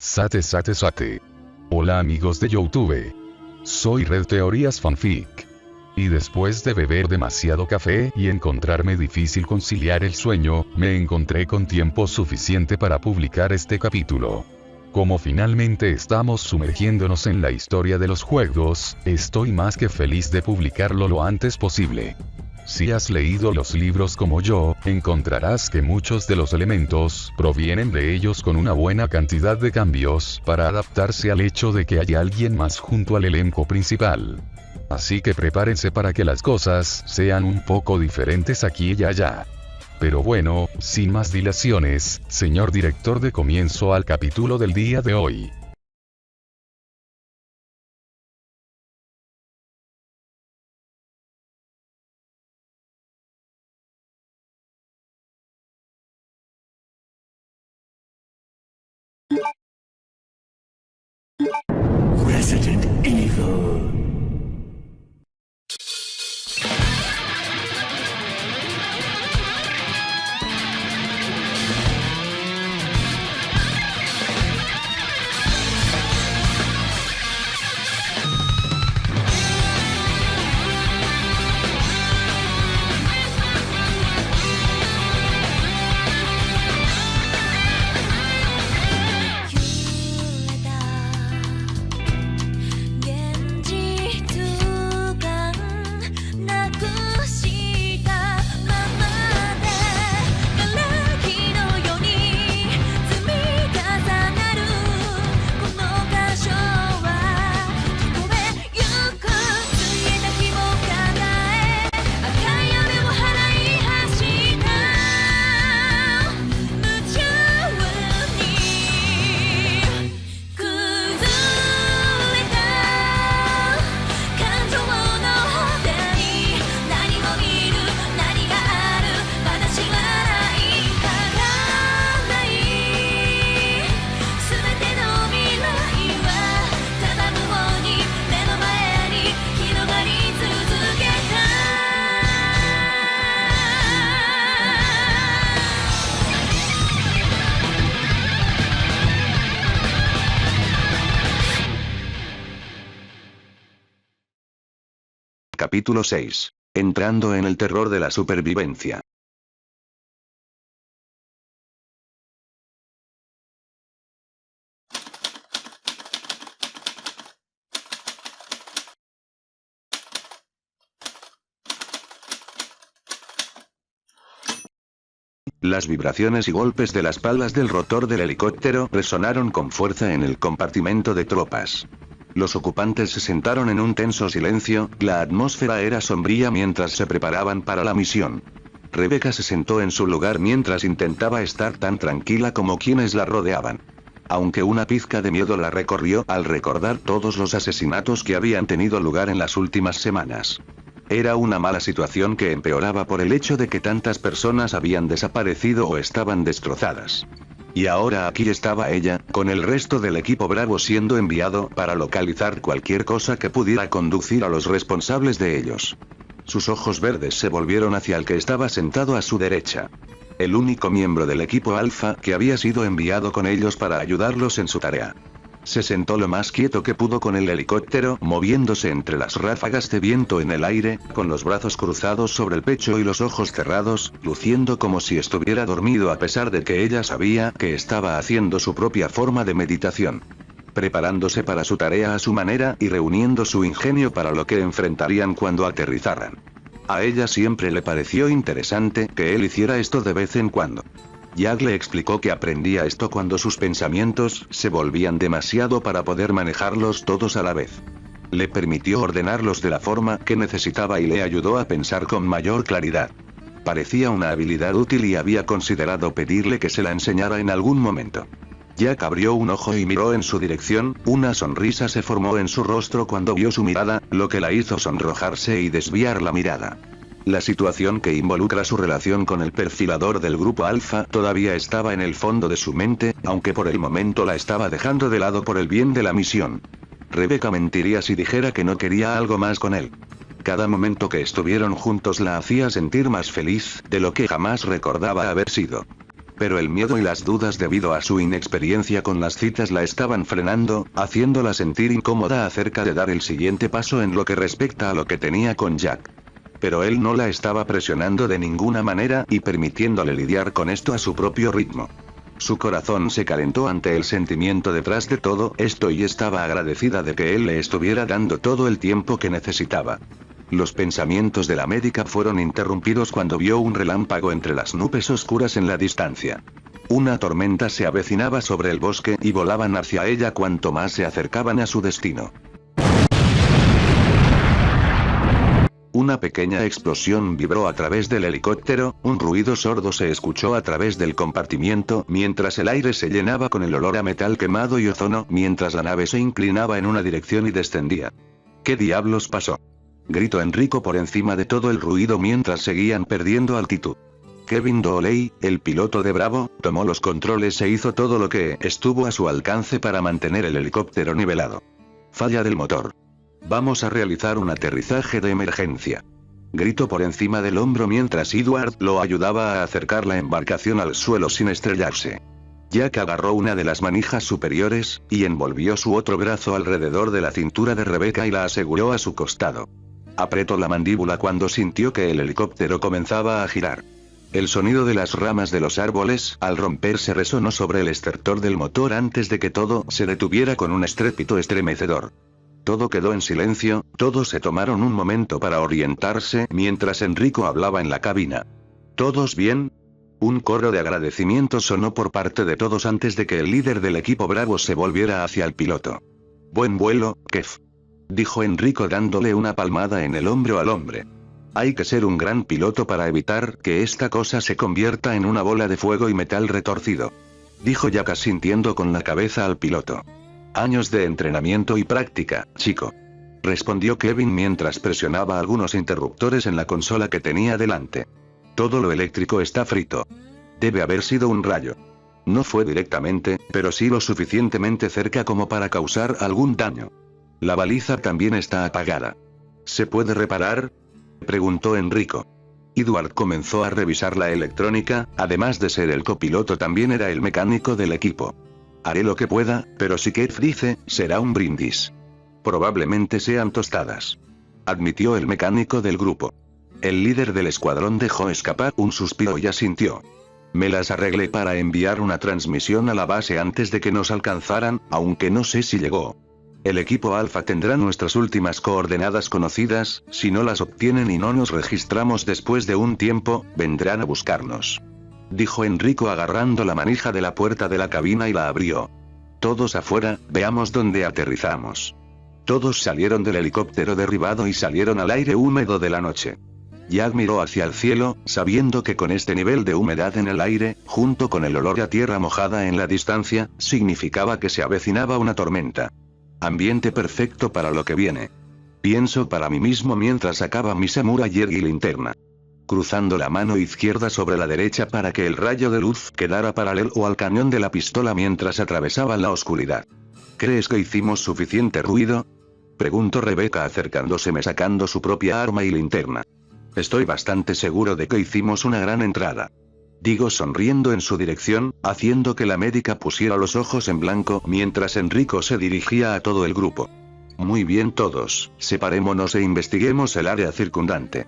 Sate sate sate. Hola amigos de YouTube. Soy Red Teorías Fanfic. Y después de beber demasiado café y encontrarme difícil conciliar el sueño, me encontré con tiempo suficiente para publicar este capítulo. Como finalmente estamos sumergiéndonos en la historia de los juegos, estoy más que feliz de publicarlo lo antes posible. Si has leído los libros como yo, encontrarás que muchos de los elementos provienen de ellos con una buena cantidad de cambios para adaptarse al hecho de que hay alguien más junto al elenco principal. Así que prepárense para que las cosas sean un poco diferentes aquí y allá. Pero bueno, sin más dilaciones, señor director, de comienzo al capítulo del día de hoy. Resident Evil. Capítulo 6. Entrando en el terror de la supervivencia. Las vibraciones y golpes de las palas del rotor del helicóptero resonaron con fuerza en el compartimento de tropas. Los ocupantes se sentaron en un tenso silencio, la atmósfera era sombría mientras se preparaban para la misión. Rebecca se sentó en su lugar mientras intentaba estar tan tranquila como quienes la rodeaban. Aunque una pizca de miedo la recorrió al recordar todos los asesinatos que habían tenido lugar en las últimas semanas. Era una mala situación que empeoraba por el hecho de que tantas personas habían desaparecido o estaban destrozadas. Y ahora aquí estaba ella, con el resto del equipo Bravo siendo enviado para localizar cualquier cosa que pudiera conducir a los responsables de ellos. Sus ojos verdes se volvieron hacia el que estaba sentado a su derecha. El único miembro del equipo Alpha que había sido enviado con ellos para ayudarlos en su tarea. Se sentó lo más quieto que pudo con el helicóptero moviéndose entre las ráfagas de viento en el aire, con los brazos cruzados sobre el pecho y los ojos cerrados, luciendo como si estuviera dormido a pesar de que ella sabía que estaba haciendo su propia forma de meditación. Preparándose para su tarea a su manera y reuniendo su ingenio para lo que enfrentarían cuando aterrizaran. A ella siempre le pareció interesante que él hiciera esto de vez en cuando. Jack le explicó que aprendía esto cuando sus pensamientos se volvían demasiado para poder manejarlos todos a la vez. Le permitió ordenarlos de la forma que necesitaba y le ayudó a pensar con mayor claridad. Parecía una habilidad útil y había considerado pedirle que se la enseñara en algún momento. Jack abrió un ojo y miró en su dirección, una sonrisa se formó en su rostro cuando vio su mirada, lo que la hizo sonrojarse y desviar la mirada. La situación que involucra su relación con el perfilador del grupo Alpha todavía estaba en el fondo de su mente, aunque por el momento la estaba dejando de lado por el bien de la misión. Rebecca mentiría si dijera que no quería algo más con él. Cada momento que estuvieron juntos la hacía sentir más feliz de lo que jamás recordaba haber sido. Pero el miedo y las dudas debido a su inexperiencia con las citas la estaban frenando, haciéndola sentir incómoda acerca de dar el siguiente paso en lo que respecta a lo que tenía con Jack. Pero él no la estaba presionando de ninguna manera y permitiéndole lidiar con esto a su propio ritmo. Su corazón se calentó ante el sentimiento detrás de todo esto y estaba agradecida de que él le estuviera dando todo el tiempo que necesitaba. Los pensamientos de la médica fueron interrumpidos cuando vio un relámpago entre las nubes oscuras en la distancia. Una tormenta se avecinaba sobre el bosque y volaban hacia ella cuanto más se acercaban a su destino. Una pequeña explosión vibró a través del helicóptero, un ruido sordo se escuchó a través del compartimiento mientras el aire se llenaba con el olor a metal quemado y ozono mientras la nave se inclinaba en una dirección y descendía. ¿Qué diablos pasó?, gritó Enrico por encima de todo el ruido mientras seguían perdiendo altitud. Kevin Dooley, el piloto de Bravo, tomó los controles e hizo todo lo que estuvo a su alcance para mantener el helicóptero nivelado. Falla del motor. Vamos a realizar un aterrizaje de emergencia. Gritó por encima del hombro mientras Edward lo ayudaba a acercar la embarcación al suelo sin estrellarse. Jack agarró una de las manijas superiores, y envolvió su otro brazo alrededor de la cintura de Rebecca y la aseguró a su costado. Apretó la mandíbula cuando sintió que el helicóptero comenzaba a girar. El sonido de las ramas de los árboles, al romperse, resonó sobre el estertor del motor antes de que todo se detuviera con un estrépito estremecedor. Todo quedó en silencio, todos se tomaron un momento para orientarse mientras Enrico hablaba en la cabina. ¿Todos bien? Un coro de agradecimiento sonó por parte de todos antes de que el líder del equipo Bravo se volviera hacia el piloto. Buen vuelo, Kev, dijo Enrico dándole una palmada en el hombro al hombre. Hay que ser un gran piloto para evitar que esta cosa se convierta en una bola de fuego y metal retorcido, dijo Jack asintiendo con la cabeza al piloto. Años de entrenamiento y práctica, chico, respondió Kevin mientras presionaba algunos interruptores en la consola que tenía delante. Todo lo eléctrico está frito. Debe haber sido un rayo. No fue directamente, pero sí lo suficientemente cerca como para causar algún daño. La baliza también está apagada. ¿Se puede reparar?, preguntó Enrico. Edward comenzó a revisar la electrónica, además de ser el copiloto también era el mecánico del equipo. Haré lo que pueda, pero si Kev dice, será un brindis. Probablemente sean tostadas, admitió el mecánico del grupo. El líder del escuadrón dejó escapar un suspiro y asintió. Me las arreglé para enviar una transmisión a la base antes de que nos alcanzaran, aunque no sé si llegó. El equipo Alpha tendrá nuestras últimas coordenadas conocidas, si no las obtienen y no nos registramos después de un tiempo, vendrán a buscarnos, dijo Enrico agarrando la manija de la puerta de la cabina y la abrió. Todos afuera, veamos dónde aterrizamos. Todos salieron del helicóptero derribado y salieron al aire húmedo de la noche. Jack miró hacia el cielo, sabiendo que con este nivel de humedad en el aire, junto con el olor a tierra mojada en la distancia, significaba que se avecinaba una tormenta. Ambiente perfecto para lo que viene. Pienso para mí mismo mientras sacaba mi samurai y linterna, cruzando la mano izquierda sobre la derecha para que el rayo de luz quedara paralelo al cañón de la pistola mientras atravesaba la oscuridad. ¿Crees que hicimos suficiente ruido?, preguntó Rebecca acercándoseme sacando su propia arma y linterna. Estoy bastante seguro de que hicimos una gran entrada, digo sonriendo en su dirección, haciendo que la médica pusiera los ojos en blanco mientras Enrico se dirigía a todo el grupo. Muy bien todos, separémonos e investiguemos el área circundante.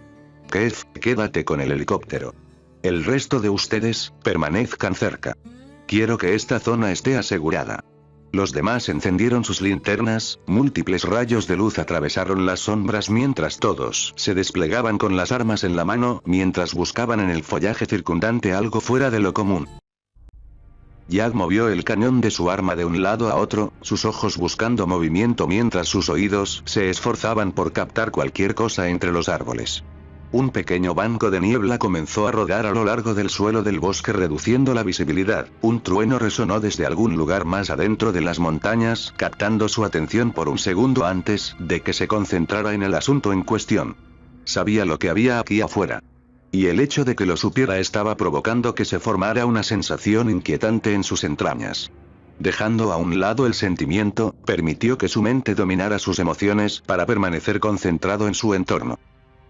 Kev, quédate con el helicóptero. El resto de ustedes, permanezcan cerca. Quiero que esta zona esté asegurada. Los demás encendieron sus linternas, múltiples rayos de luz atravesaron las sombras mientras todos se desplegaban con las armas en la mano mientras buscaban en el follaje circundante algo fuera de lo común. Jack movió el cañón de su arma de un lado a otro, sus ojos buscando movimiento mientras sus oídos se esforzaban por captar cualquier cosa entre los árboles. Un pequeño banco de niebla comenzó a rodar a lo largo del suelo del bosque reduciendo la visibilidad, un trueno resonó desde algún lugar más adentro de las montañas, captando su atención por un segundo antes de que se concentrara en el asunto en cuestión. Sabía lo que había aquí afuera. Y el hecho de que lo supiera estaba provocando que se formara una sensación inquietante en sus entrañas. Dejando a un lado el sentimiento, permitió que su mente dominara sus emociones para permanecer concentrado en su entorno.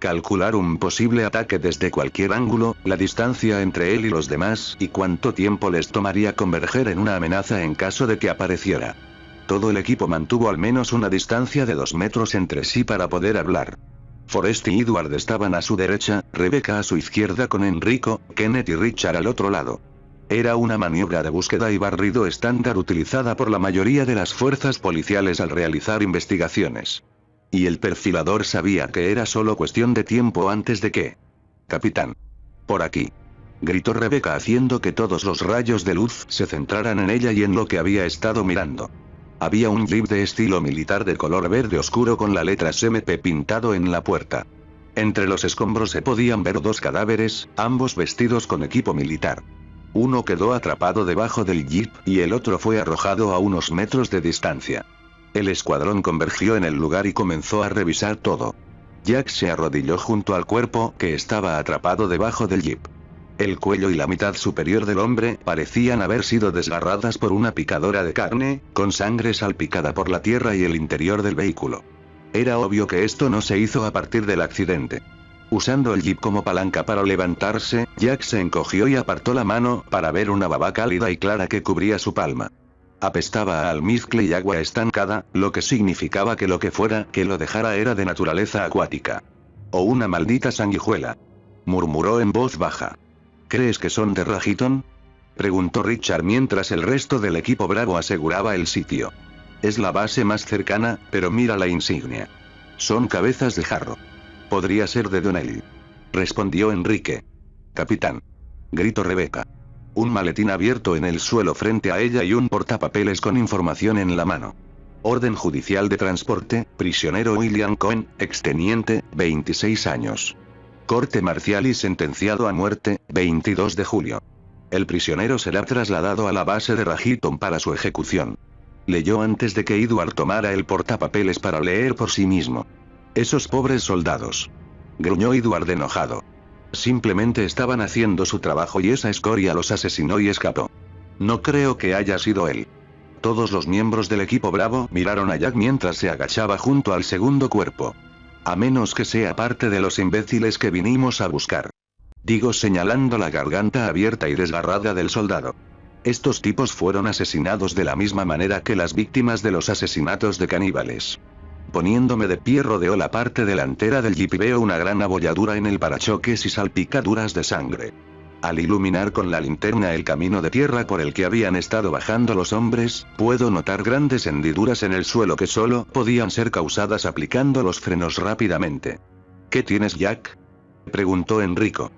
calcular un posible ataque desde cualquier ángulo, la distancia entre él y los demás y cuánto tiempo les tomaría converger en una amenaza en caso de que apareciera. Todo el equipo mantuvo al menos una distancia de 2 metros entre sí para poder hablar. Forrest y Edward estaban a su derecha, Rebecca a su izquierda con Enrico, Kenneth y Richard al otro lado. Era una maniobra de búsqueda y barrido estándar utilizada por la mayoría de las fuerzas policiales al realizar investigaciones. Y el perfilador sabía que era solo cuestión de tiempo antes de que... «Capitán. Por aquí», gritó Rebecca haciendo que todos los rayos de luz se centraran en ella y en lo que había estado mirando. Había un jeep de estilo militar de color verde oscuro con la letra SMP pintado en la puerta. Entre los escombros se podían ver 2 cadáveres, ambos vestidos con equipo militar. Uno quedó atrapado debajo del jeep, y el otro fue arrojado a unos metros de distancia. El escuadrón convergió en el lugar y comenzó a revisar todo. Jack se arrodilló junto al cuerpo que estaba atrapado debajo del jeep. El cuello y la mitad superior del hombre parecían haber sido desgarradas por una picadora de carne, con sangre salpicada por la tierra y el interior del vehículo. Era obvio que esto no se hizo a partir del accidente. Usando el jeep como palanca para levantarse, Jack se encogió y apartó la mano para ver una baba cálida y clara que cubría su palma. Apestaba a almizcle y agua estancada, lo que significaba que lo que fuera que lo dejara era de naturaleza acuática. «O una maldita sanguijuela», murmuró en voz baja. «¿Crees que son de Rahiton?», preguntó Richard mientras el resto del equipo Bravo aseguraba el sitio. «Es la base más cercana, pero mira la insignia. Son cabezas de jarro. Podría ser de Donnelly», respondió Enrique. «Capitán», gritó Rebecca. Un maletín abierto en el suelo frente a ella y un portapapeles con información en la mano. Orden judicial de transporte, prisionero William Cohen, exteniente, 26 años. Corte marcial y sentenciado a muerte, 22 de julio. El prisionero será trasladado a la base de Rahiton para su ejecución. Leyó antes de que Edward tomara el portapapeles para leer por sí mismo. «Esos pobres soldados», gruñó Edward enojado. «Simplemente estaban haciendo su trabajo y esa escoria los asesinó y escapó. No creo que haya sido él». Todos los miembros del equipo Bravo miraron a Jack mientras se agachaba junto al segundo cuerpo. «A menos que sea parte de los imbéciles que vinimos a buscar», digo señalando la garganta abierta y desgarrada del soldado. «Estos tipos fueron asesinados de la misma manera que las víctimas de los asesinatos de caníbales». Poniéndome de pie rodeó la parte delantera del jeep y veo una gran abolladura en el parachoques y salpicaduras de sangre. Al iluminar con la linterna el camino de tierra por el que habían estado bajando los hombres, puedo notar grandes hendiduras en el suelo que solo podían ser causadas aplicando los frenos rápidamente. «¿Qué tienes, Jack?», preguntó Enrico.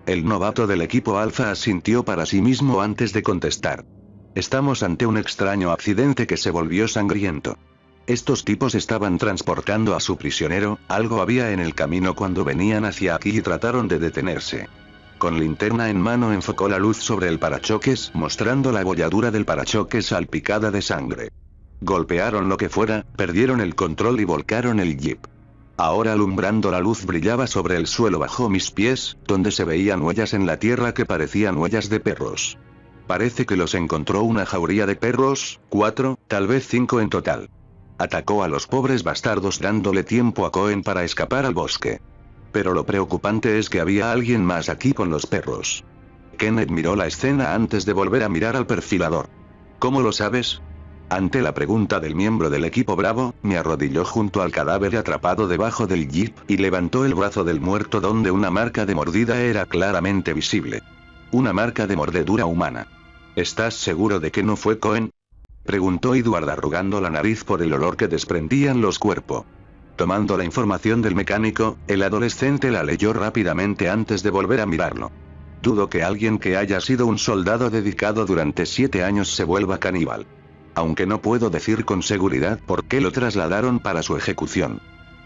El novato del equipo Alfa asintió para sí mismo antes de contestar. «Estamos ante un extraño accidente que se volvió sangriento. Estos tipos estaban transportando a su prisionero, algo había en el camino cuando venían hacia aquí y trataron de detenerse». Con linterna en mano enfocó la luz sobre el parachoques mostrando la abolladura del parachoques salpicada de sangre. Golpearon lo que fuera, perdieron el control y volcaron el jeep. Ahora alumbrando la luz brillaba sobre el suelo bajo mis pies, donde se veían huellas en la tierra que parecían huellas de perros. Parece que los encontró una jauría de perros, 4, tal vez 5 en total. Atacó a los pobres bastardos dándole tiempo a Cohen para escapar al bosque. Pero lo preocupante es que había alguien más aquí con los perros. Kenneth miró la escena antes de volver a mirar al perfilador. ¿Cómo lo sabes? Ante la pregunta del miembro del equipo Bravo, me arrodilló junto al cadáver atrapado debajo del jeep y levantó el brazo del muerto donde una marca de mordida era claramente visible. Una marca de mordedura humana. ¿Estás seguro de que no fue Cohen?, preguntó Edward arrugando la nariz por el olor que desprendían los cuerpos. Tomando la información del mecánico, el adolescente la leyó rápidamente antes de volver a mirarlo. Dudo que alguien que haya sido un soldado dedicado durante 7 años se vuelva caníbal. Aunque no puedo decir con seguridad por qué lo trasladaron para su ejecución.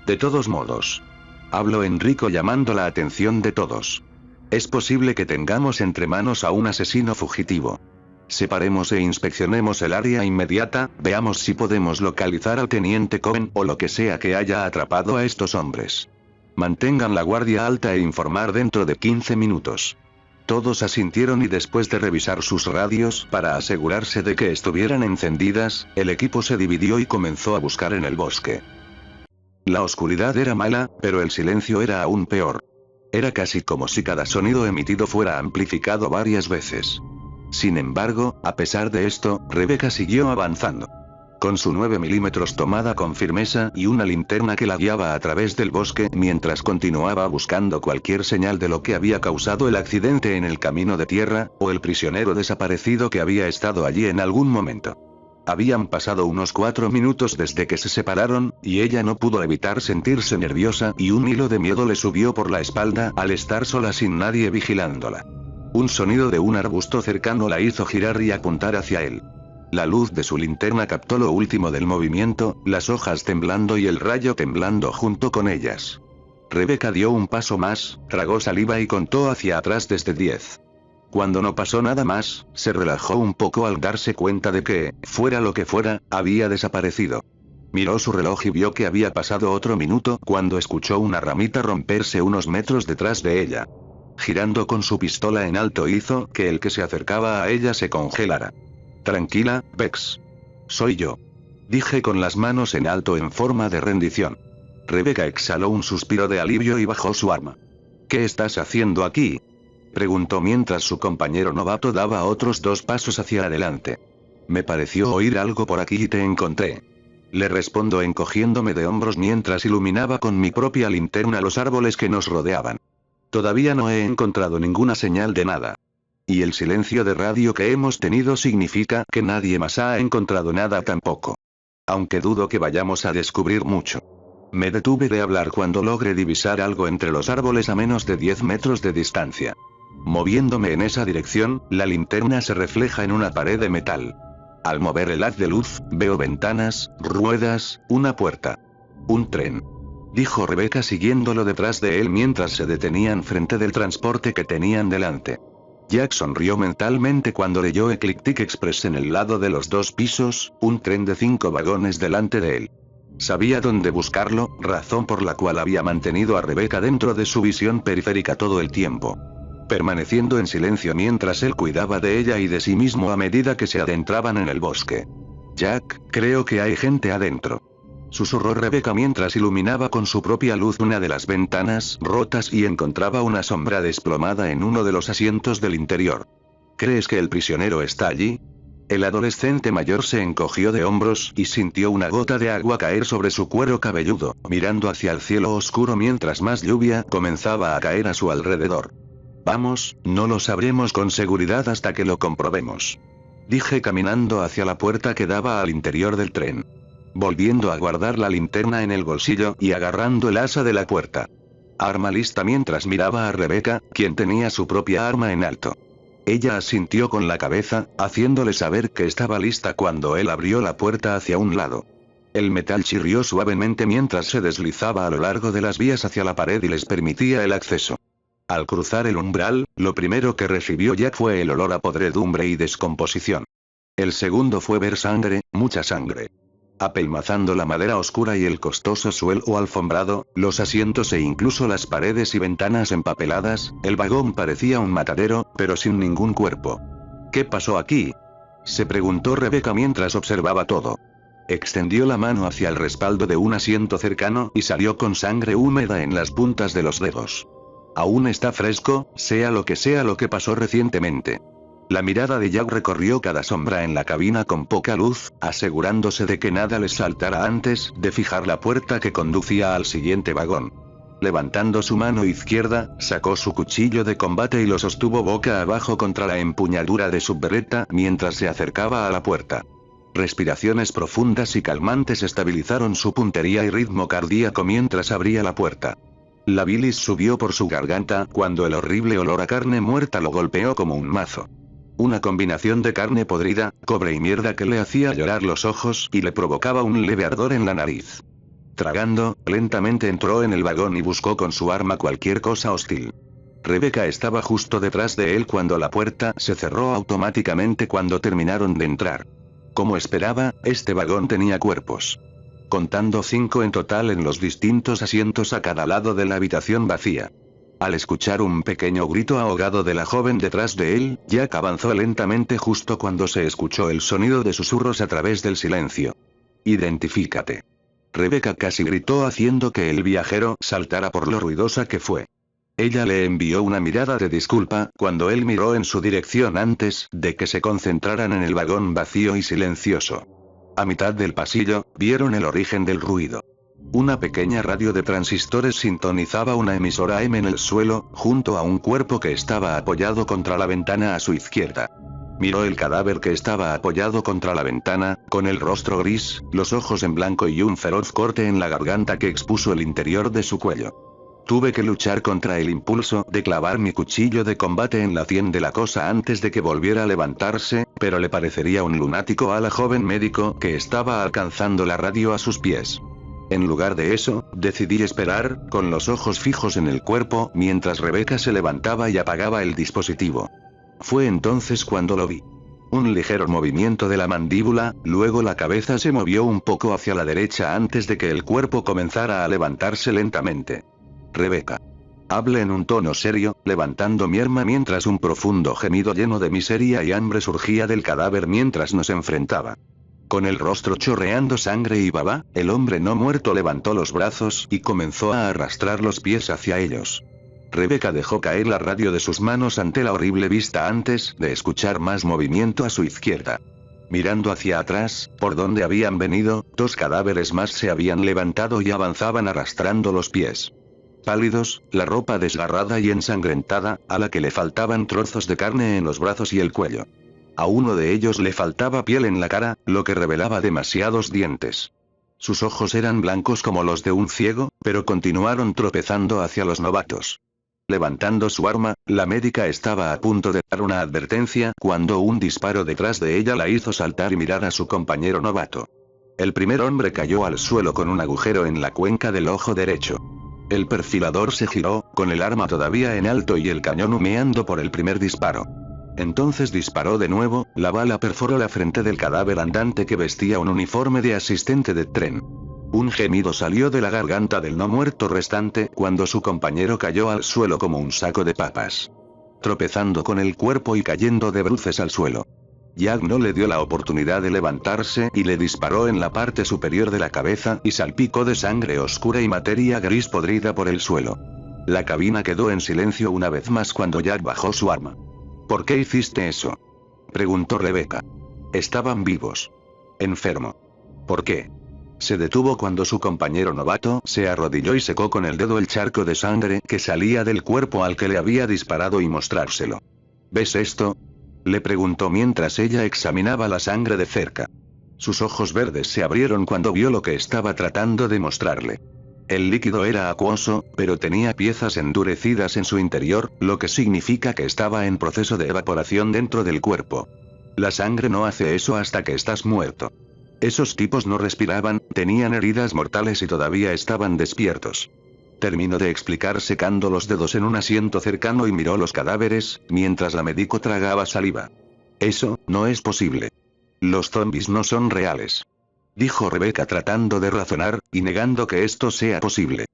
De todos modos. Habló Enrico llamando la atención de todos. Es posible que tengamos entre manos a un asesino fugitivo. Separemos e inspeccionemos el área inmediata, veamos si podemos localizar al teniente Cohen o lo que sea que haya atrapado a estos hombres. Mantengan la guardia alta e informar dentro de 15 minutos. Todos asintieron y después de revisar sus radios para asegurarse de que estuvieran encendidas, el equipo se dividió y comenzó a buscar en el bosque. La oscuridad era mala, pero el silencio era aún peor. Era casi como si cada sonido emitido fuera amplificado varias veces. Sin embargo, a pesar de esto, Rebecca siguió avanzando. Con su 9 milímetros tomada con firmeza y una linterna que la guiaba a través del bosque mientras continuaba buscando cualquier señal de lo que había causado el accidente en el camino de tierra, o el prisionero desaparecido que había estado allí en algún momento. Habían pasado unos 4 minutos desde que se separaron, y ella no pudo evitar sentirse nerviosa y un hilo de miedo le subió por la espalda al estar sola sin nadie vigilándola. Un sonido de un arbusto cercano la hizo girar y apuntar hacia él. La luz de su linterna captó lo último del movimiento, las hojas temblando y el rayo temblando junto con ellas. Rebecca dio un paso más, tragó saliva y contó hacia atrás desde 10. Cuando no pasó nada más, se relajó un poco al darse cuenta de que, fuera lo que fuera, había desaparecido. Miró su reloj y vio que había pasado otro minuto cuando escuchó una ramita romperse unos metros detrás de ella. Girando con su pistola en alto hizo que el que se acercaba a ella se congelara. «Tranquila, Bex. Soy yo», dije con las manos en alto en forma de rendición. Rebecca exhaló un suspiro de alivio y bajó su arma. «¿Qué estás haciendo aquí?», preguntó mientras su compañero novato daba otros 2 pasos hacia adelante. «Me pareció oír algo por aquí y te encontré», le respondo encogiéndome de hombros mientras iluminaba con mi propia linterna los árboles que nos rodeaban. «Todavía no he encontrado ninguna señal de nada. Y el silencio de radio que hemos tenido significa que nadie más ha encontrado nada tampoco. Aunque dudo que vayamos a descubrir mucho». Me detuve de hablar cuando logré divisar algo entre los árboles a menos de 10 metros de distancia. Moviéndome en esa dirección, la linterna se refleja en una pared de metal. Al mover el haz de luz, veo ventanas, ruedas, una puerta. «Un tren», dijo Rebecca siguiéndolo detrás de él mientras se detenían frente del transporte que tenían delante. Jack sonrió mentalmente cuando leyó Eclectic Express en el lado de los 2 pisos, un tren de 5 vagones delante de él. Sabía dónde buscarlo, razón por la cual había mantenido a Rebecca dentro de su visión periférica todo el tiempo. Permaneciendo en silencio mientras él cuidaba de ella y de sí mismo a medida que se adentraban en el bosque. «Jack, creo que hay gente adentro», susurró Rebecca mientras iluminaba con su propia luz una de las ventanas rotas y encontraba una sombra desplomada en uno de los asientos del interior. «¿Crees que el prisionero está allí?». El adolescente mayor se encogió de hombros y sintió una gota de agua caer sobre su cuero cabelludo, mirando hacia el cielo oscuro mientras más lluvia comenzaba a caer a su alrededor. «Vamos, no lo sabremos con seguridad hasta que lo comprobemos», dije caminando hacia la puerta que daba al interior del tren. Volviendo a guardar la linterna en el bolsillo y agarrando el asa de la puerta. Arma lista mientras miraba a Rebecca, quien tenía su propia arma en alto. Ella asintió con la cabeza, haciéndole saber que estaba lista cuando él abrió la puerta hacia un lado. El metal chirrió suavemente mientras se deslizaba a lo largo de las vías hacia la pared y les permitía el acceso. Al cruzar el umbral, lo primero que recibió Jack fue el olor a podredumbre y descomposición. El segundo fue ver sangre, mucha sangre. Apelmazando la madera oscura y el costoso suelo alfombrado, los asientos e incluso las paredes y ventanas empapeladas, el vagón parecía un matadero, pero sin ningún cuerpo. «¿Qué pasó aquí?», se preguntó Rebecca mientras observaba todo. Extendió la mano hacia el respaldo de un asiento cercano y salió con sangre húmeda en las puntas de los dedos. «Aún está fresco, sea lo que pasó recientemente». La mirada de Jack recorrió cada sombra en la cabina con poca luz, asegurándose de que nada les saltara antes de fijar la puerta que conducía al siguiente vagón. Levantando su mano izquierda, sacó su cuchillo de combate y lo sostuvo boca abajo contra la empuñadura de su bereta mientras se acercaba a la puerta. Respiraciones profundas y calmantes estabilizaron su puntería y ritmo cardíaco mientras abría la puerta. La bilis subió por su garganta cuando el horrible olor a carne muerta lo golpeó como un mazo. Una combinación de carne podrida, cobre y mierda que le hacía llorar los ojos y le provocaba un leve ardor en la nariz. Tragando, lentamente entró en el vagón y buscó con su arma cualquier cosa hostil. Rebecca estaba justo detrás de él cuando la puerta se cerró automáticamente cuando terminaron de entrar. Como esperaba, este vagón tenía cuerpos. Contando 5 en total en los distintos asientos a cada lado de la habitación vacía. Al escuchar un pequeño grito ahogado de la joven detrás de él, Jack avanzó lentamente justo cuando se escuchó el sonido de susurros a través del silencio. «Identifícate». Rebeca casi gritó haciendo que el viajero saltara por lo ruidosa que fue. Ella le envió una mirada de disculpa cuando él miró en su dirección antes de que se concentraran en el vagón vacío y silencioso. A mitad del pasillo, vieron el origen del ruido. Una pequeña radio de transistores sintonizaba una emisora M en el suelo, junto a un cuerpo que estaba apoyado contra la ventana a su izquierda. Miró el cadáver que estaba apoyado contra la ventana, con el rostro gris, los ojos en blanco y un feroz corte en la garganta que expuso el interior de su cuello. Tuve que luchar contra el impulso de clavar mi cuchillo de combate en la sien de la cosa antes de que volviera a levantarse, pero le parecería un lunático a la joven médico que estaba alcanzando la radio a sus pies. En lugar de eso, decidí esperar, con los ojos fijos en el cuerpo, mientras Rebeca se levantaba y apagaba el dispositivo. Fue entonces cuando lo vi. Un ligero movimiento de la mandíbula, luego la cabeza se movió un poco hacia la derecha antes de que el cuerpo comenzara a levantarse lentamente. Rebeca. Hablé en un tono serio, levantando mi arma mientras un profundo gemido lleno de miseria y hambre surgía del cadáver mientras nos enfrentaba. Con el rostro chorreando sangre y baba, el hombre no muerto levantó los brazos y comenzó a arrastrar los pies hacia ellos. Rebeca dejó caer la radio de sus manos ante la horrible vista antes de escuchar más movimiento a su izquierda. Mirando hacia atrás, por donde habían venido, 2 cadáveres más se habían levantado y avanzaban arrastrando los pies. Pálidos, la ropa desgarrada y ensangrentada, a la que le faltaban trozos de carne en los brazos y el cuello. A uno de ellos le faltaba piel en la cara, lo que revelaba demasiados dientes. Sus ojos eran blancos como los de un ciego, pero continuaron tropezando hacia los novatos. Levantando su arma, la médica estaba a punto de dar una advertencia cuando un disparo detrás de ella la hizo saltar y mirar a su compañero novato. El primer hombre cayó al suelo con un agujero en la cuenca del ojo derecho. El perfilador se giró, con el arma todavía en alto y el cañón humeando por el primer disparo. Entonces disparó de nuevo, la bala perforó la frente del cadáver andante que vestía un uniforme de asistente de tren. Un gemido salió de la garganta del no muerto restante cuando su compañero cayó al suelo como un saco de papas. Tropezando con el cuerpo y cayendo de bruces al suelo. Jack no le dio la oportunidad de levantarse y le disparó en la parte superior de la cabeza y salpicó de sangre oscura y materia gris podrida por el suelo. La cabina quedó en silencio una vez más cuando Jack bajó su arma. ¿Por qué hiciste eso?, preguntó Rebeca. Estaban vivos. Enfermo. ¿Por qué? Se detuvo cuando su compañero novato se arrodilló y secó con el dedo el charco de sangre que salía del cuerpo al que le había disparado y mostrárselo. ¿Ves esto?, le preguntó mientras ella examinaba la sangre de cerca. Sus ojos verdes se abrieron cuando vio lo que estaba tratando de mostrarle. El líquido era acuoso, pero tenía piezas endurecidas en su interior, lo que significa que estaba en proceso de evaporación dentro del cuerpo. La sangre no hace eso hasta que estás muerto. Esos tipos no respiraban, tenían heridas mortales y todavía estaban despiertos. Terminó de explicar secando los dedos en un asiento cercano y miró los cadáveres, mientras la médico tragaba saliva. Eso no es posible. Los zombies no son reales, dijo Rebeca tratando de razonar, y negando que esto sea posible.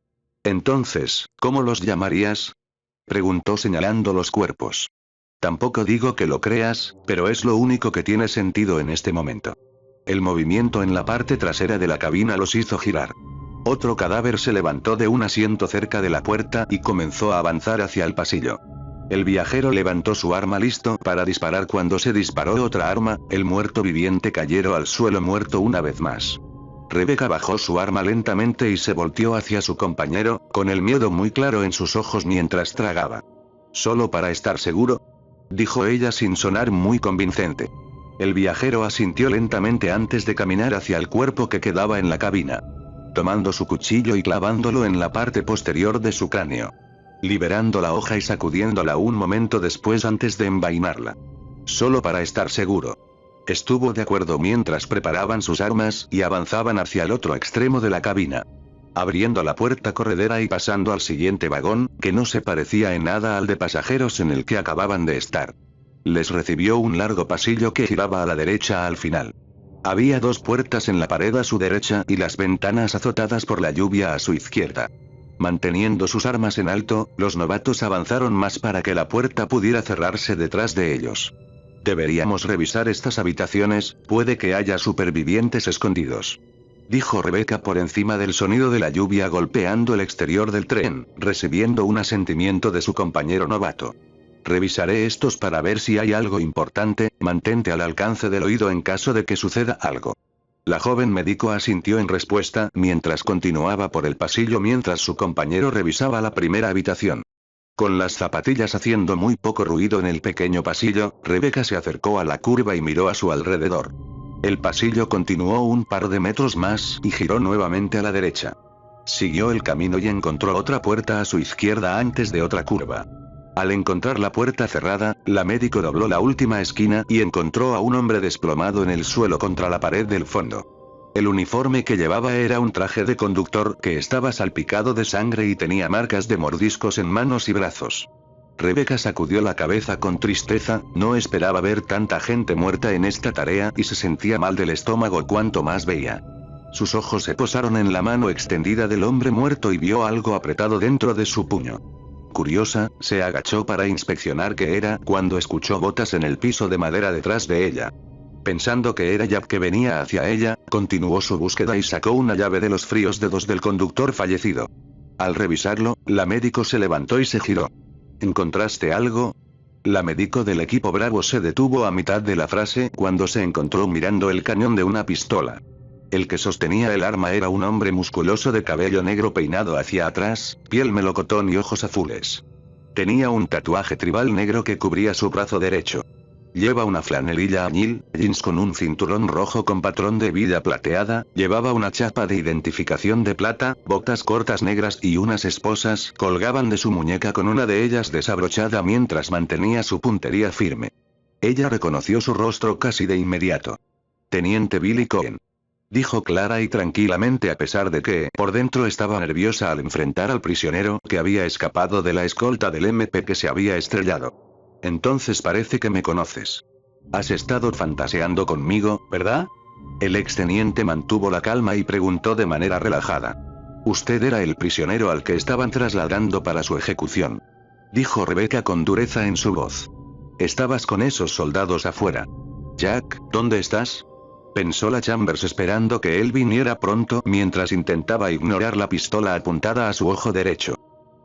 Entonces, ¿cómo los llamarías?, preguntó señalando los cuerpos. Tampoco digo que lo creas, pero es lo único que tiene sentido en este momento. El movimiento en la parte trasera de la cabina los hizo girar. Otro cadáver se levantó de un asiento cerca de la puerta y comenzó a avanzar hacia el pasillo. El viajero levantó su arma listo para disparar cuando se disparó otra arma, el muerto viviente cayó al suelo muerto una vez más. Rebeca bajó su arma lentamente y se volteó hacia su compañero, con el miedo muy claro en sus ojos mientras tragaba. «Solo para estar seguro», dijo ella sin sonar muy convincente. El viajero asintió lentamente antes de caminar hacia el cuerpo que quedaba en la cabina. Tomando su cuchillo y clavándolo en la parte posterior de su cráneo. Liberando la hoja y sacudiéndola un momento después antes de envainarla. Solo para estar seguro. Estuvo de acuerdo mientras preparaban sus armas y avanzaban hacia el otro extremo de la cabina. Abriendo la puerta corredera y pasando al siguiente vagón, que no se parecía en nada al de pasajeros en el que acababan de estar. Les recibió un largo pasillo que giraba a la derecha al final. Había 2 puertas en la pared a su derecha y las ventanas azotadas por la lluvia a su izquierda. Manteniendo sus armas en alto, los novatos avanzaron más para que la puerta pudiera cerrarse detrás de ellos. Deberíamos revisar estas habitaciones, puede que haya supervivientes escondidos. dijo Rebecca por encima del sonido de la lluvia golpeando el exterior del tren, recibiendo un asentimiento de su compañero novato. Revisaré estos para ver si hay algo importante, mantente al alcance del oído en caso de que suceda algo. La joven médico asintió en respuesta mientras continuaba por el pasillo mientras su compañero revisaba la primera habitación. Con las zapatillas haciendo muy poco ruido en el pequeño pasillo, Rebecca se acercó a la curva y miró a su alrededor. El pasillo continuó un par de metros más y giró nuevamente a la derecha. Siguió el camino y encontró otra puerta a su izquierda antes de otra curva. Al encontrar la puerta cerrada, la médico dobló la última esquina y encontró a un hombre desplomado en el suelo contra la pared del fondo. El uniforme que llevaba era un traje de conductor que estaba salpicado de sangre y tenía marcas de mordiscos en manos y brazos. Rebecca sacudió la cabeza con tristeza, no esperaba ver tanta gente muerta en esta tarea y se sentía mal del estómago cuanto más veía. Sus ojos se posaron en la mano extendida del hombre muerto y vio algo apretado dentro de su puño. Curiosa, se agachó para inspeccionar qué era cuando escuchó botas en el piso de madera detrás de ella. Pensando que era Jack que venía hacia ella, continuó su búsqueda y sacó una llave de los fríos dedos del conductor fallecido. Al revisarlo, la médico se levantó y se giró. ¿Encontraste algo? La médico del equipo Bravo se detuvo a mitad de la frase cuando se encontró mirando el cañón de una pistola. El que sostenía el arma era un hombre musculoso de cabello negro peinado hacia atrás, piel melocotón y ojos azules. Tenía un tatuaje tribal negro que cubría su brazo derecho. Lleva una flanelilla añil, jeans con un cinturón rojo con patrón de hebilla plateada, llevaba una chapa de identificación de plata, botas cortas negras y unas esposas colgaban de su muñeca con una de ellas desabrochada mientras mantenía su puntería firme. Ella reconoció su rostro casi de inmediato. Teniente Billy Cohen. Dijo clara y tranquilamente a pesar de que, por dentro estaba nerviosa al enfrentar al prisionero que había escapado de la escolta del MP que se había estrellado. Entonces parece que me conoces. Has estado fantaseando conmigo, ¿verdad? El exteniente mantuvo la calma y preguntó de manera relajada. Usted era el prisionero al que estaban trasladando para su ejecución. Dijo Rebecca con dureza en su voz. Estabas con esos soldados afuera. Jack, ¿dónde estás? Pensó la Chambers esperando que él viniera pronto mientras intentaba ignorar la pistola apuntada a su ojo derecho.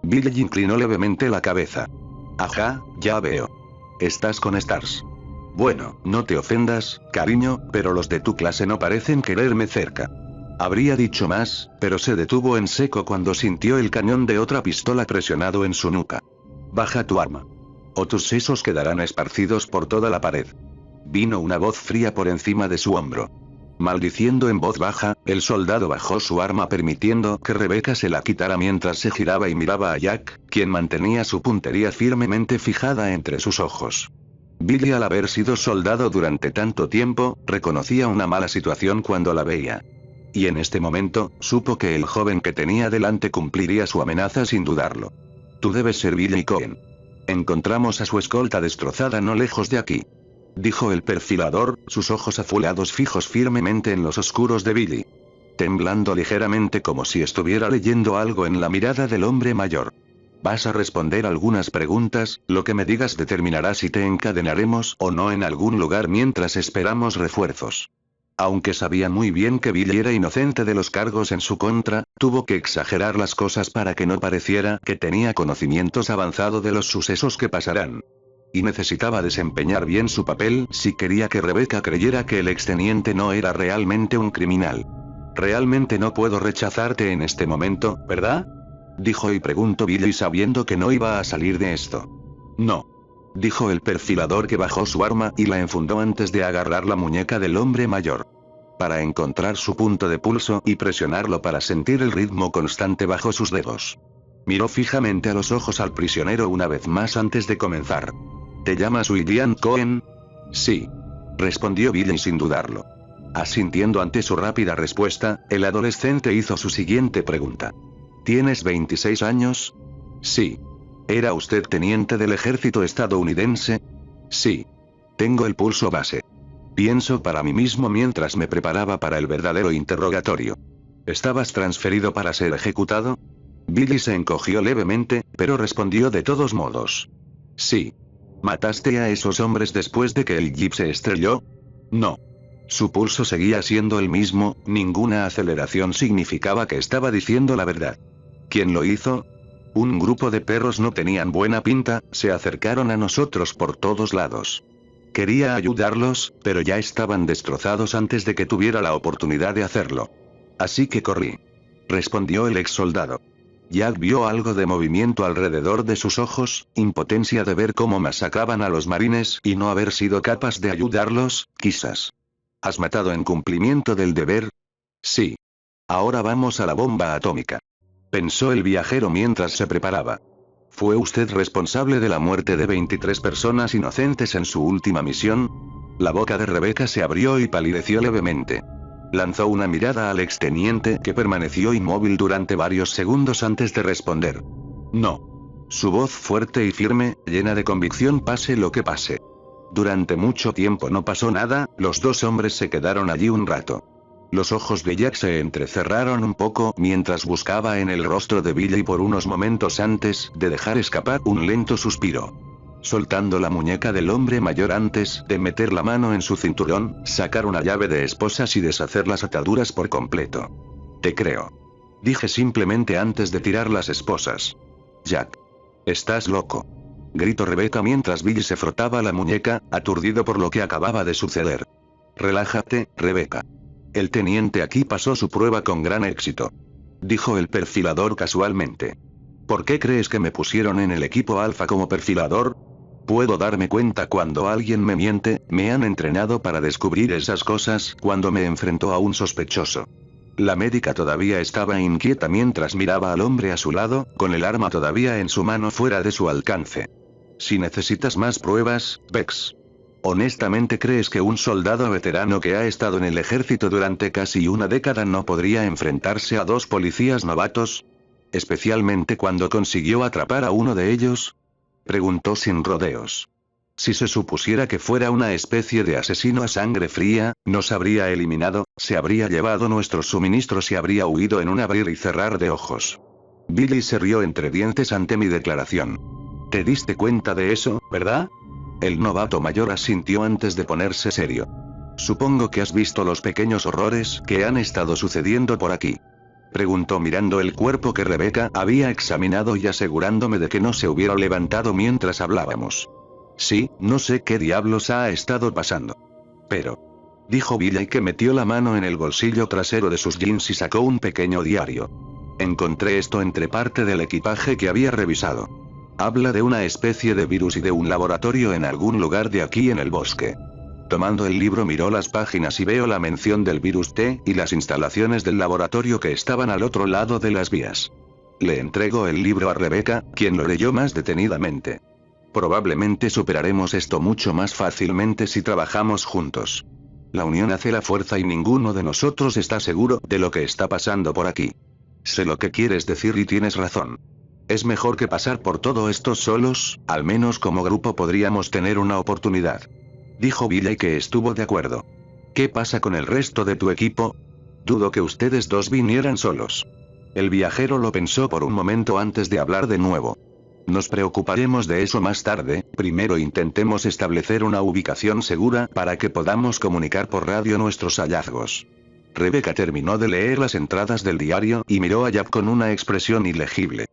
Billy inclinó levemente la cabeza. Ajá, ya veo. Estás con Stars. Bueno, no te ofendas, cariño, pero los de tu clase no parecen quererme cerca. Habría dicho más, pero se detuvo en seco cuando sintió el cañón de otra pistola presionado en su nuca. Baja tu arma. O tus sesos quedarán esparcidos por toda la pared. Vino una voz fría por encima de su hombro. Maldiciendo en voz baja, el soldado bajó su arma permitiendo que Rebecca se la quitara mientras se giraba y miraba a Jack, quien mantenía su puntería firmemente fijada entre sus ojos. Billy, al haber sido soldado durante tanto tiempo, reconocía una mala situación cuando la veía. Y en este momento, supo que el joven que tenía delante cumpliría su amenaza sin dudarlo. Tú debes ser Billy Cohen. Encontramos a su escolta destrozada no lejos de aquí. Dijo el perfilador, sus ojos azulados fijos firmemente en los oscuros de Billy. Temblando ligeramente como si estuviera leyendo algo en la mirada del hombre mayor. Vas a responder algunas preguntas, lo que me digas determinará si te encadenaremos o no en algún lugar mientras esperamos refuerzos. Aunque sabía muy bien que Billy era inocente de los cargos en su contra, tuvo que exagerar las cosas para que no pareciera que tenía conocimientos avanzados de los sucesos que pasarán. Y necesitaba desempeñar bien su papel si quería que Rebecca creyera que el exteniente no era realmente un criminal. Realmente no puedo rechazarte en este momento, ¿verdad? Dijo y preguntó Billy sabiendo que no iba a salir de esto. No. Dijo el perfilador que bajó su arma y la enfundó antes de agarrar la muñeca del hombre mayor. Para encontrar su punto de pulso y presionarlo para sentir el ritmo constante bajo sus dedos. Miró fijamente a los ojos al prisionero una vez más antes de comenzar. ¿Te llamas William Cohen? Sí. Respondió Billy sin dudarlo. Asintiendo ante su rápida respuesta, el adolescente hizo su siguiente pregunta. ¿Tienes 26 años? Sí. ¿Era usted teniente del ejército estadounidense? Sí. Tengo el pulso base. Pienso para mí mismo mientras me preparaba para el verdadero interrogatorio. ¿Estabas transferido para ser ejecutado? Billy se encogió levemente, pero respondió de todos modos. Sí. ¿Mataste a esos hombres después de que el jeep se estrelló? No. Su pulso seguía siendo el mismo, ninguna aceleración significaba que estaba diciendo la verdad. ¿Quién lo hizo? Un grupo de perros no tenían buena pinta, se acercaron a nosotros por todos lados. Quería ayudarlos, pero ya estaban destrozados antes de que tuviera la oportunidad de hacerlo. Así que corrí. Respondió el ex soldado. Jack vio algo de movimiento alrededor de sus ojos, impotencia de ver cómo masacraban a los marines y no haber sido capaz de ayudarlos, quizás. ¿Has matado en cumplimiento del deber? Sí. Ahora vamos a la bomba atómica. Pensó el viajero mientras se preparaba. ¿Fue usted responsable de la muerte de 23 personas inocentes en su última misión? La boca de Rebecca se abrió y palideció levemente. Lanzó una mirada al exteniente que permaneció inmóvil durante varios segundos antes de responder. No. Su voz fuerte y firme, llena de convicción pase lo que pase. Durante mucho tiempo no pasó nada, los dos hombres se quedaron allí un rato. Los ojos de Jack se entrecerraron un poco mientras buscaba en el rostro de Billy por unos momentos antes de dejar escapar un lento suspiro. Soltando la muñeca del hombre mayor antes de meter la mano en su cinturón, sacar una llave de esposas y deshacer las ataduras por completo. Te creo. Dije simplemente antes de tirar las esposas. Jack. Estás loco. Gritó Rebecca mientras Billy se frotaba la muñeca, aturdido por lo que acababa de suceder. Relájate, Rebecca. El teniente aquí pasó su prueba con gran éxito. Dijo el perfilador casualmente. ¿Por qué crees que me pusieron en el equipo alfa como perfilador? Puedo darme cuenta cuando alguien me miente, me han entrenado para descubrir esas cosas cuando me enfrentó a un sospechoso. La médica todavía estaba inquieta mientras miraba al hombre a su lado, con el arma todavía en su mano fuera de su alcance. Si necesitas más pruebas, Bex. ¿Honestamente crees que un soldado veterano que ha estado en el ejército durante casi una década no podría enfrentarse a dos policías novatos? ¿Especialmente cuando consiguió atrapar a uno de ellos? Preguntó sin rodeos. Si se supusiera que fuera una especie de asesino a sangre fría, nos habría eliminado, se habría llevado nuestros suministros y habría huido en un abrir y cerrar de ojos. Billy se rió entre dientes ante mi declaración. ¿Te diste cuenta de eso, verdad? El novato mayor asintió antes de ponerse serio. Supongo que has visto los pequeños horrores que han estado sucediendo por aquí. Preguntó mirando el cuerpo que Rebecca había examinado y asegurándome de que no se hubiera levantado mientras hablábamos. Sí, no sé qué diablos ha estado pasando. Pero... dijo Billy que metió la mano en el bolsillo trasero de sus jeans y sacó un pequeño diario. Encontré esto entre parte del equipaje que había revisado. Habla de una especie de virus y de un laboratorio en algún lugar de aquí en el bosque. Tomando el libro miró las páginas y veo la mención del virus T y las instalaciones del laboratorio que estaban al otro lado de las vías. Le entrego el libro a Rebecca, quien lo leyó más detenidamente. Probablemente superaremos esto mucho más fácilmente si trabajamos juntos. La unión hace la fuerza y ninguno de nosotros está seguro de lo que está pasando por aquí. Sé lo que quieres decir y tienes razón. Es mejor que pasar por todo esto solos, al menos como grupo podríamos tener una oportunidad. Dijo Billy que estuvo de acuerdo. ¿Qué pasa con el resto de tu equipo? Dudo que ustedes dos vinieran solos. El viajero lo pensó por un momento antes de hablar de nuevo. Nos preocuparemos de eso más tarde, primero intentemos establecer una ubicación segura para que podamos comunicar por radio nuestros hallazgos. Rebecca terminó de leer las entradas del diario y miró a Jack con una expresión ilegible.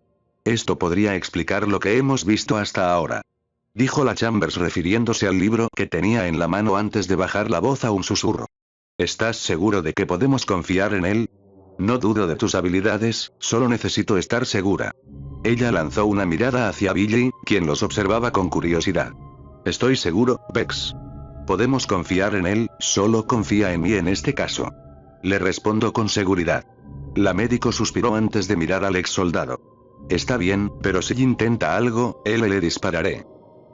Esto podría explicar lo que hemos visto hasta ahora. Dijo la Chambers refiriéndose al libro que tenía en la mano antes de bajar la voz a un susurro. ¿Estás seguro de que podemos confiar en él? No dudo de tus habilidades, solo necesito estar segura. Ella lanzó una mirada hacia Billy, quien los observaba con curiosidad. Estoy seguro, Bex. Podemos confiar en él, solo confía en mí en este caso. Le respondo con seguridad. La médico suspiró antes de mirar al ex soldado. Está bien, pero si intenta algo, le dispararé.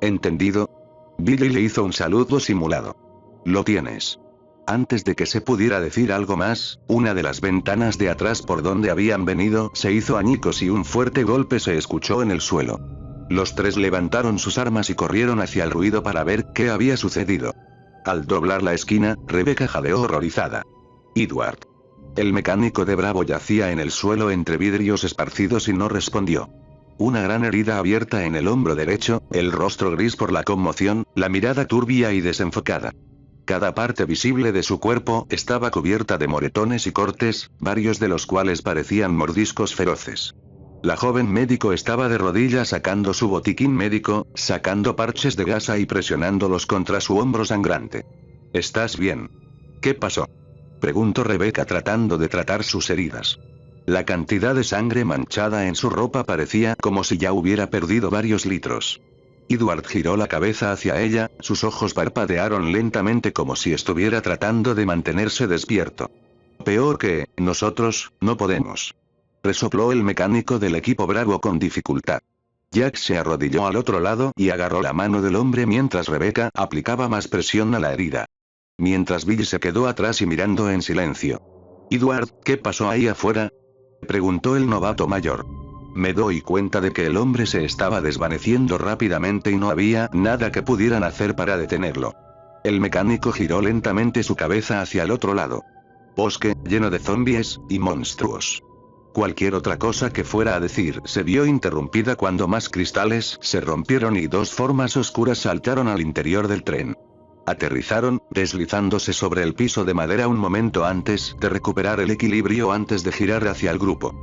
¿Entendido? Billy le hizo un saludo simulado. Lo tienes. Antes de que se pudiera decir algo más, una de las ventanas de atrás por donde habían venido se hizo añicos y un fuerte golpe se escuchó en el suelo. Los tres levantaron sus armas y corrieron hacia el ruido para ver qué había sucedido. Al doblar la esquina, Rebecca jadeó horrorizada. Edward. El mecánico de Bravo yacía en el suelo entre vidrios esparcidos y no respondió. Una gran herida abierta en el hombro derecho, el rostro gris por la conmoción, la mirada turbia y desenfocada. Cada parte visible de su cuerpo estaba cubierta de moretones y cortes, varios de los cuales parecían mordiscos feroces. La joven médico estaba de rodillas sacando su botiquín médico, sacando parches de gasa y presionándolos contra su hombro sangrante. ¿Estás bien? ¿Qué pasó?, preguntó Rebecca tratando de tratar sus heridas. La cantidad de sangre manchada en su ropa parecía como si ya hubiera perdido varios litros. Edward giró la cabeza hacia ella, sus ojos parpadearon lentamente como si estuviera tratando de mantenerse despierto. Peor que, nosotros, no podemos. Resopló el mecánico del equipo Bravo con dificultad. Jack se arrodilló al otro lado y agarró la mano del hombre mientras Rebecca aplicaba más presión a la herida. Mientras Bill se quedó atrás y mirando en silencio. Edward, ¿qué pasó ahí afuera?, preguntó el novato mayor. Me doy cuenta de que el hombre se estaba desvaneciendo rápidamente y no había nada que pudieran hacer para detenerlo. El mecánico giró lentamente su cabeza hacia el otro lado. Bosque, lleno de zombies y monstruos. Cualquier otra cosa que fuera a decir se vio interrumpida cuando más cristales se rompieron y dos formas oscuras saltaron al interior del tren. Aterrizaron, deslizándose sobre el piso de madera un momento antes de recuperar el equilibrio antes de girar hacia el grupo.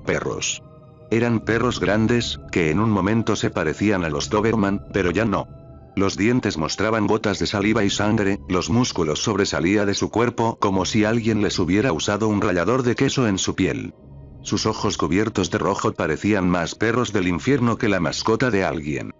Perros. Eran perros grandes, que en un momento se parecían a los Doberman, pero ya no. Los dientes mostraban gotas de saliva y sangre, los músculos sobresalían de su cuerpo como si alguien les hubiera usado un rallador de queso en su piel. Sus ojos cubiertos de rojo parecían más perros del infierno que la mascota de alguien.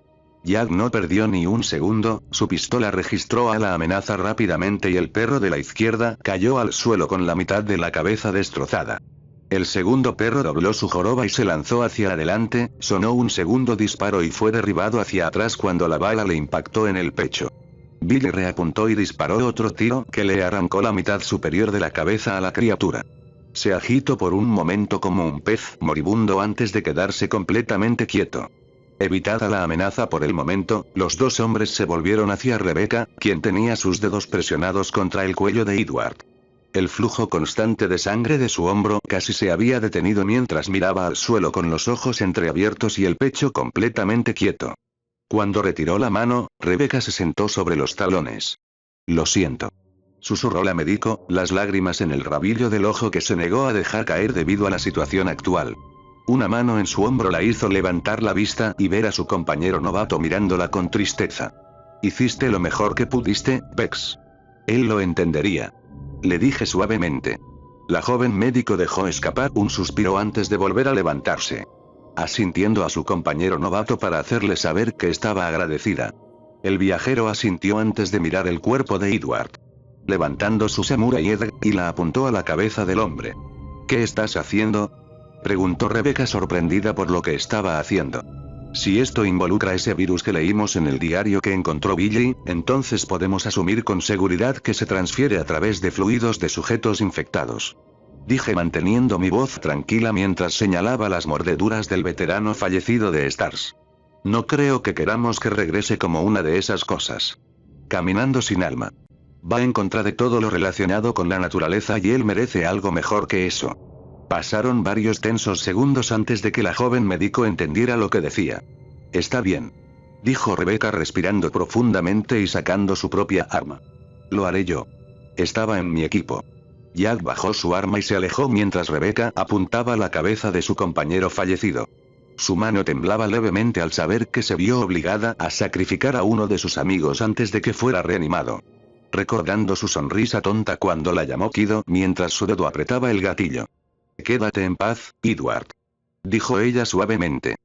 Jack no perdió ni un segundo, su pistola registró a la amenaza rápidamente y el perro de la izquierda cayó al suelo con la mitad de la cabeza destrozada. El segundo perro dobló su joroba y se lanzó hacia adelante, sonó un segundo disparo y fue derribado hacia atrás cuando la bala le impactó en el pecho. Billy reapuntó y disparó otro tiro que le arrancó la mitad superior de la cabeza a la criatura. Se agitó por un momento como un pez moribundo antes de quedarse completamente quieto. Evitada la amenaza por el momento, los dos hombres se volvieron hacia Rebecca, quien tenía sus dedos presionados contra el cuello de Edward. El flujo constante de sangre de su hombro casi se había detenido mientras miraba al suelo con los ojos entreabiertos y el pecho completamente quieto. Cuando retiró la mano, Rebecca se sentó sobre los talones. Lo siento. Susurró la médico, las lágrimas en el rabillo del ojo que se negó a dejar caer debido a la situación actual. Una mano en su hombro la hizo levantar la vista y ver a su compañero novato mirándola con tristeza. Hiciste lo mejor que pudiste, Bex. Él lo entendería. Le dije suavemente. La joven médico dejó escapar un suspiro antes de volver a levantarse. Asintiendo a su compañero novato para hacerle saber que estaba agradecida. El viajero asintió antes de mirar el cuerpo de Edward. Levantando su samurai edge, y la apuntó a la cabeza del hombre. ¿Qué estás haciendo?, preguntó Rebecca sorprendida por lo que estaba haciendo. Si esto involucra ese virus que leímos en el diario que encontró Billy, entonces podemos asumir con seguridad que se transfiere a través de fluidos de sujetos infectados. Dije manteniendo mi voz tranquila mientras señalaba las mordeduras del veterano fallecido de Stars. No creo que queramos que regrese como una de esas cosas. Caminando sin alma. Va en contra de todo lo relacionado con la naturaleza y él merece algo mejor que eso. Pasaron varios tensos segundos antes de que la joven médico entendiera lo que decía. Está bien. Dijo Rebecca respirando profundamente y sacando su propia arma. Lo haré yo. Estaba en mi equipo. Jack bajó su arma y se alejó mientras Rebecca apuntaba la cabeza de su compañero fallecido. Su mano temblaba levemente al saber que se vio obligada a sacrificar a uno de sus amigos antes de que fuera reanimado. Recordando su sonrisa tonta cuando la llamó Kido mientras su dedo apretaba el gatillo. Quédate en paz, Edward. Dijo ella suavemente.